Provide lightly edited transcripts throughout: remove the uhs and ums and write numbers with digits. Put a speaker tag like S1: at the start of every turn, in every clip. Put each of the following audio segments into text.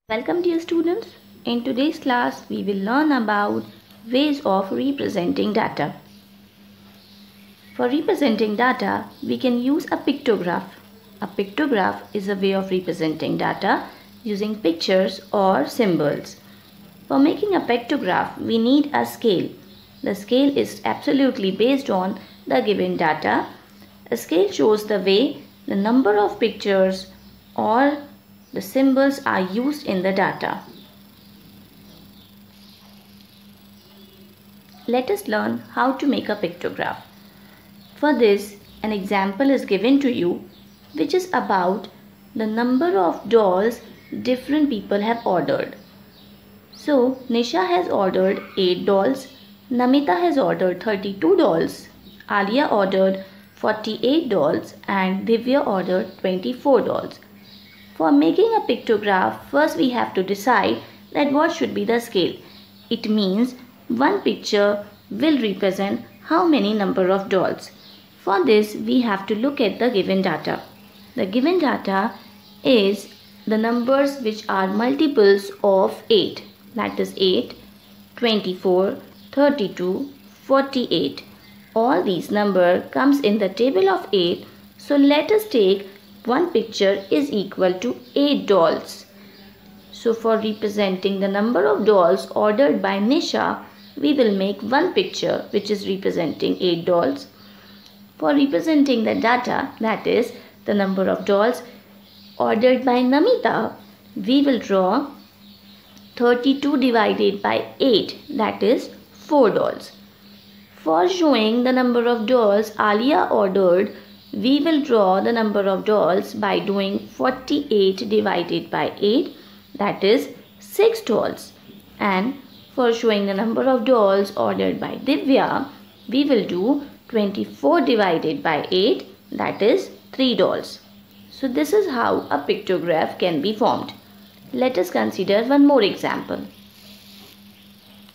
S1: Welcome dear students. In today's class we will learn about ways of representing data. For representing data we can use a pictograph. A pictograph is a way of representing data using pictures or symbols. For making a pictograph we need a scale. The scale is absolutely based on the given data. A scale shows the way the number of pictures or the symbols are used in the data. Let us learn how to make a pictograph. For this, an example is given to you which is about the number of dolls different people have ordered. So, Nisha has ordered 8 dolls, Namita has ordered 32 dolls, Alia ordered 48 dolls and Divya ordered 24 dolls. For making a pictograph, first we have to decide that what should be the scale. It means one picture will represent how many number of dolls. For this, we have to look at the given data. The given data is the numbers which are multiples of 8. That is 8, 24, 32, 48. All these number comes in the table of 8. So let us take one picture is equal to 8 dolls. So for representing the number of dolls ordered by Nisha, we will make one picture which is representing 8 dolls. For representing the data, that is the number of dolls ordered by Namita, we will draw 32 divided by 8, that is 4 dolls. For showing the number of dolls Alia ordered, we will draw the number of dolls by doing 48 divided by 8, that is 6 dolls. And for showing the number of dolls ordered by Divya, we will do 24 divided by 8, that is 3 dolls. So this is how a pictograph can be formed. Let us consider one more example.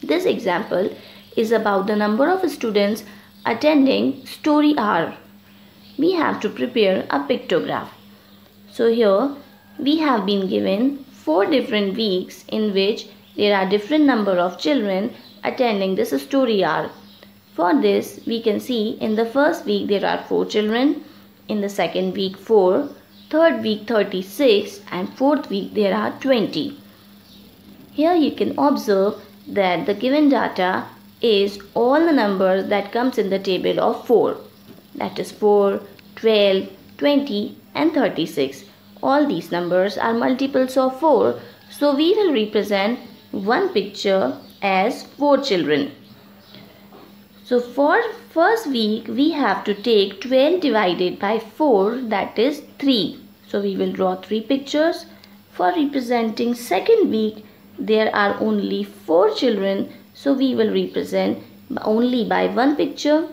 S1: This example is about the number of students attending story hour. We have to prepare a pictograph. So here we have been given 4 different weeks in which there are different number of children attending this story hour. For this we can see in the first week there are 4 children, in the second week 4, third week 36 and fourth week there are 20. Here you can observe that the given data is all the numbers that comes in the table of 4. That is 4, 12, 20 and 36. All these numbers are multiples of 4. So we will represent one picture as 4 children. So for first week we have to take 12 divided by 4, that is 3. So we will draw 3 pictures. For representing second week there are only 4 children. So we will represent only by one picture.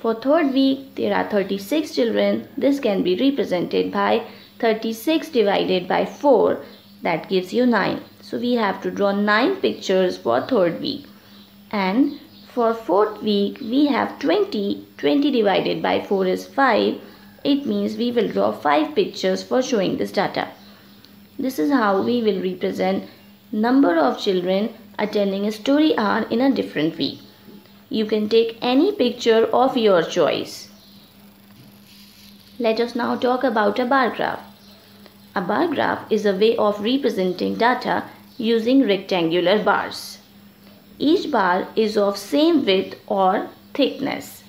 S1: For third week there are 36 children. This can be represented by 36 divided by 4, that gives you 9. So we have to draw 9 pictures for third week. And for fourth week we have 20. 20 divided by 4 is 5. It means we will draw 5 pictures for showing this data. This is how we will represent number of children attending a story hour in a different week. You can take any picture of your choice. Let us now talk about a bar graph. A bar graph is a way of representing data using rectangular bars. Each bar is of same width or thickness.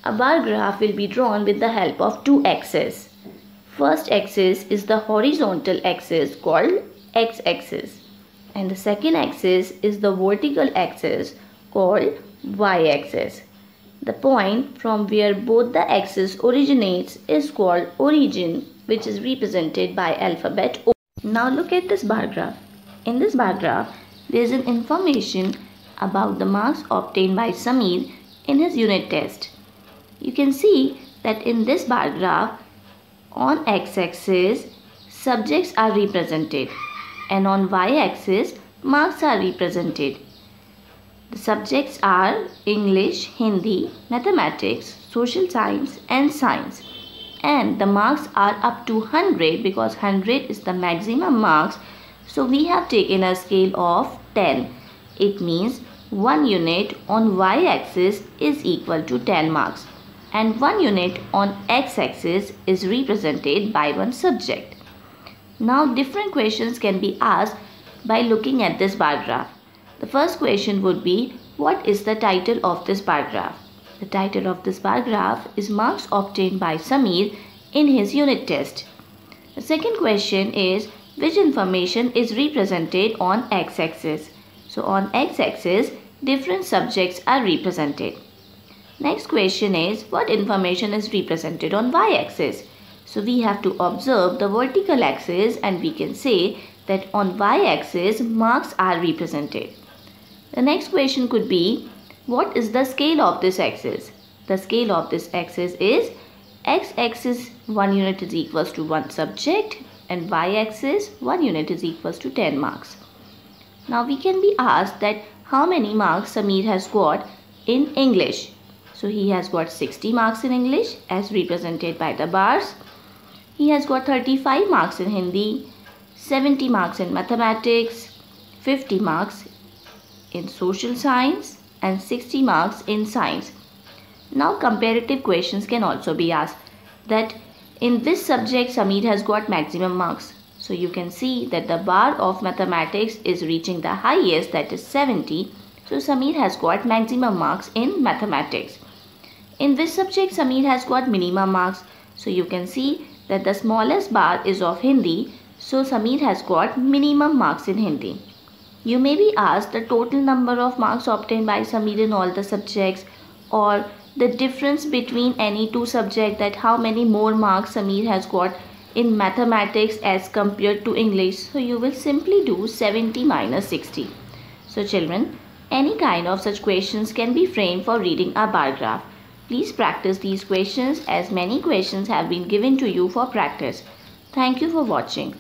S1: A bar graph will be drawn with the help of 2 axes. First axis is the horizontal axis called x-axis, and the second axis is the vertical axis called y-axis. The point from where both the axes originates is called origin, which is represented by alphabet O. Now look at this bar graph. In this bar graph, there is an information about the marks obtained by Samir in his unit test. You can see that in this bar graph, on x-axis, subjects are represented, and on y-axis, marks are represented. The subjects are English, Hindi, Mathematics, Social Science and Science. and the marks are up to 100 because 100 is the maximum marks. So we have taken a scale of 10. It means 1 unit on y-axis is equal to 10 marks and 1 unit on x-axis is represented by one subject. Now different questions can be asked by looking at this bar graph. The first question would be, what is the title of this bar graph? The title of this bar graph is Marks Obtained by Sameer in his unit test. The second question is, which information is represented on x-axis? So on x-axis, different subjects are represented. Next question is, what information is represented on y-axis? So we have to observe the vertical axis and we can say that on y-axis marks are represented. The next question could be, what is the scale of this axis? The scale of this axis is x-axis 1 unit is equals to 1 subject and y-axis 1 unit is equals to 10 marks. Now we can be asked that how many marks Sameer has got in English. So he has got 60 marks in English as represented by the bars. He has got 35 marks in Hindi, 70 marks in mathematics, 50 marks in social science and 60 marks in science. Now comparative questions can also be asked that in this subject Sameer has got maximum marks. So you can see that the bar of mathematics is reaching the highest, that is 70. So Sameer has got maximum marks in mathematics. In this subject Sameer has got minimum marks. So you can see that the smallest bar is of Hindi. So Sameer has got minimum marks in Hindi. You may be asked the total number of marks obtained by Sameer in all the subjects, or the difference between any two subjects, that how many more marks Sameer has got in mathematics as compared to English. So you will simply do 70 minus 60. So children, any kind of such questions can be framed for reading a bar graph. Please practice these questions as many questions have been given to you for practice. Thank you for watching.